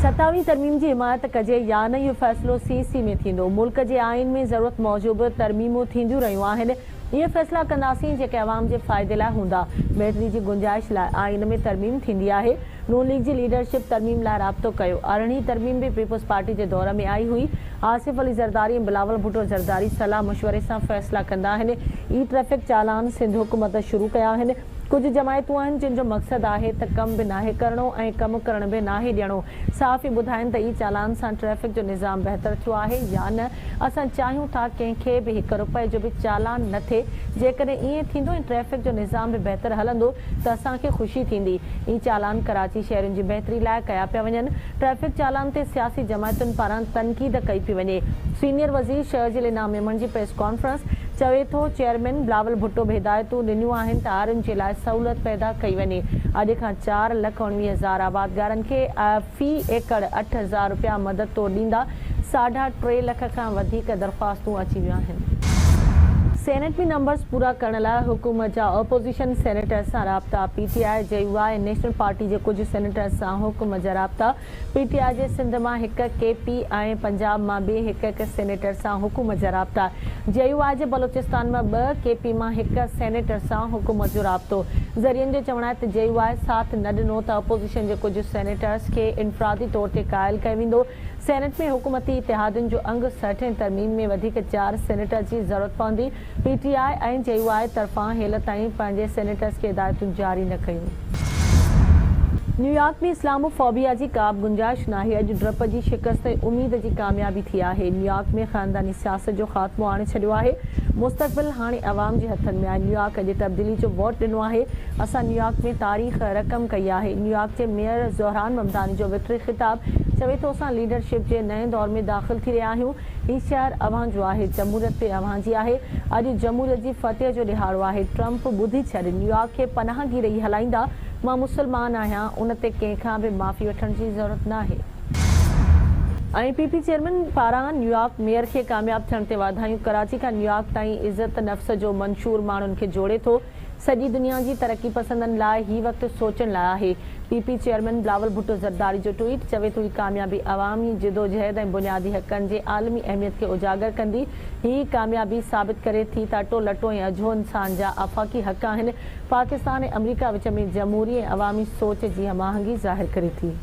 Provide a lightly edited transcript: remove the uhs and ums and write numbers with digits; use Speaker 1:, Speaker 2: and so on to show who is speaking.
Speaker 1: 27वीं तरमीम की हिमायत कजे या न इहो फ़ैसिलो सीसी में थींदो। मुल्क के आइन में ज़रूरत मौजूब तरमीमूं थींदियूं रहियूं आहिनि। इहे फ़ैसिला कंदासीं जेके अवाम जे फ़ाइदे लाइ हूंदा। बहितरी जी गुंजाइश लाइ आइन में तरमीम थींदी आहे। नून लीग जी लीडरशिप तरमीम लाइ राब्तो कयो। 18वीं तरमीम भी पीपल्स पार्टी जे दौर में आई हुई। आसिफ अली ज़रदारी ऐं बिलावल भुट्टो ज़रदारी सलाह मशवरे सां फ़ैसिला कंदा आहिनि। ई ट्रैफ़िक चालान सिंध हुकूमत शुरू कया आहिनि। कुछ जमायतूं आहिनि जिन जो मक़सदु आहे त कम बि नाहे करणो ऐं कम करण बि नाहे ॾियणो। साफ़ ई ॿुधाइनि त ई चालान सां ट्रैफ़िक जो निज़ाम बहितर थियो आहे या न। असां चाहियूं था कंहिंखे बि हिक रुपए जो बि चालान न थिए। जेकॾहिं ईअं थींदो ऐं ट्रैफ़िक जो निज़ाम बि बहितर हलंदो त असांखे ख़ुशी थींदी। ई चालान कराची शहरनि जी बहितरी लाइ कया पिया वञनि। ट्रैफ़िक चालान ते सियासी जमायतुनि पारां तनक़ीद कई पई वञे। सीनियर वज़ीर शहजिल इनाम मेमन जी प्रेस कॉन्फ्रेंस चवे थो चेयरमैन बिलावल भुट्टो बि हिदायतूं ॾिनियूं आहिनि त आरनि जे लाइ सहूलियत पैदा कई वञे। अॼु खां 4,19,000 आबादगारनि खे फ़ी एकड़ 8,000 रुपया मदद तौरु ॾींदा। 3.5 लख खां वधीक दरख़्वास्तूं अची वियूं आहिनि। सेनेट में नंबर्स पूरा करण लाइ हुकूमत जा अपोज़िशन सेनेटर्स सां राब्ता। पीटीआई JUI नेशनल पार्टी जे कुछ सेनेटर्स सां हुकूमत जा राब्ता। पीटीआई जे सिंध मां हिक KP ऐं पंजाब मां बि हिक सेनेटर सां हुकूमत जा राब्ता। JUI जे बलोचिस्तान मां 2 KP मां हिक सेनेटर सां हुकूमत जो राब्तो। ज़रियनि जो चवणु आहे त JUI साथ न ॾिनो त अपोज़िशन जे कुछ सेनेटर्स खे इनफ़रादी तौर ते क़ाइल कयो वेंदो। सेनेट में हुकूमती इतिहादुनि जो अंग 60 तरमीम में वधीक 4 सेनेटर जी ज़रूरत पवंदी। PTI ऐं JUI तरफ़ां हेल ताईं पंहिंजे सेनेटर्स खे हिदायतूं जारी न कयूं। न्यूयॉर्क में इस्लामोफोबिया जी का बि गुंजाइश नाहे। अॼु डप जी शिकस्त ऐं उम्मीद जी कामयाबी थी आहे। न्यूयॉर्क में ख़ानदानी सियासत जो ख़ात्मो आणे छॾियो आहे। मुस्तक़बिल हाणे अवाम जे हथनि में आहे। न्यूयॉर्क अॼु तब्दीली जो वोट ॾिनो आहे। असां न्यूयॉर्क में तारीख़ रक़म कई आहे। न्यूयॉर्क जे मेयर ज़ोहरान ममदानी जो विक्री ख़िताब चवे थो असां लीडरशिप जे नए दौर में दाख़िल थी रहिया आहियूं। हीउ शहर अव्हां जो आहे। जमहूरियत ते अव्हां जी आहे। अॼु जमहूरियत जी फतेह जो ॾिहाड़ो आहे। ट्रंप ॿुधी छॾ न्यूयॉर्क खे पनाहगीरी हलाईंदा। मां मुसलमान आहियां। उन ते कंहिंखां बि माफ़ी वठण जी ज़रूरत नाहे। ऐं PP चेयरमैन पारां न्यूयॉर्क मेयर खे कामयाब थियण ते वाधायूं। कराची खां न्यूयॉर्क ताईं इज़त नफ़्स जो मंशूर माण्हुनि खे जोड़े थो। सॼी दुनिया जी तरक़ी पसंदनि लाइ हीउ वक़्तु सोचण लाइ आहे। PP चेयरमैन बिलावल भुट्टो ज़रदारी जो ट्वीट चवे थो ही कामयाबी अवामी जिदोजहद ऐं बुनियादी हक़नि जे आलमी अहमियत खे उजागर कंदी। ही कामयाबी साबित करे थी त अटो लटो ऐं अझो इंसान जा आफ़ाक़ी हक़ आहिनि। पाकिस्तान ऐं अमरीका विच में जमहूरी ऐं अवामी सोच जी हमाहंगी ज़ाहिर करे थी।